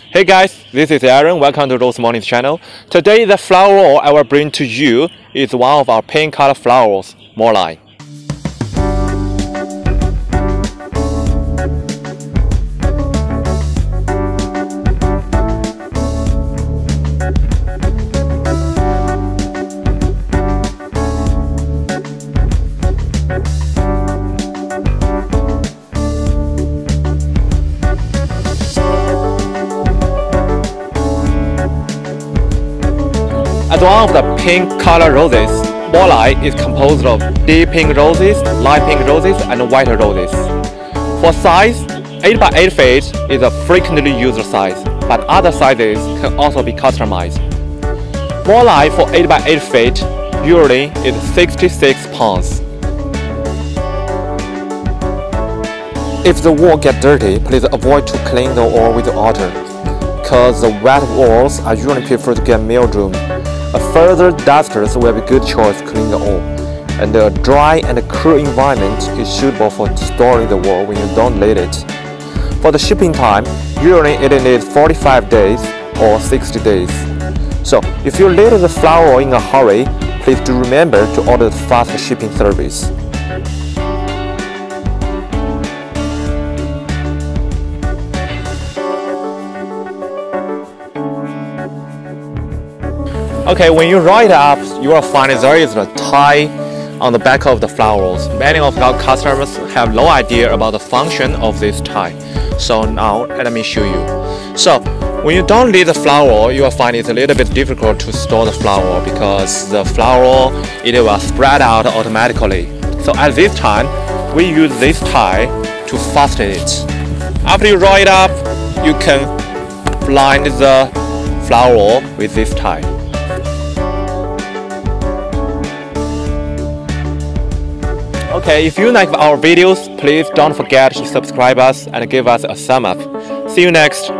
Hey guys, this is Aaron. Welcome to Rose Morning's channel. Today the flower wall I will bring to you is one of our pink color flowers, Monet. As one of the pink color roses, Monet is composed of deep pink roses, light pink roses, and white roses. For size, 8 by 8 feet is a frequently used size, but other sizes can also be customized. Monet for 8 by 8 feet usually is 66 pounds. If the wall gets dirty, please avoid to clean the wall with water, because the wet walls are usually preferred to get mildew. A further dusters will be a good choice to clean the wall, and a dry and cool environment is suitable for storing the wall when you don't need it. For the shipping time, usually it needs 45 days or 60 days. So if you need the flower in a hurry, please do remember to order the fast shipping service. Okay, when you roll it up, you will find there is a tie on the back of the flowers. Many of our customers have no idea about the function of this tie. So now let me show you. So when you don't need the flower, you will find it's a little bit difficult to store the flower because the flower, it will spread out automatically. So at this time, we use this tie to fasten it. After you roll it up, you can bind the flower with this tie. Okay, if you like our videos, please don't forget to subscribe us and give us a thumb up. See you next.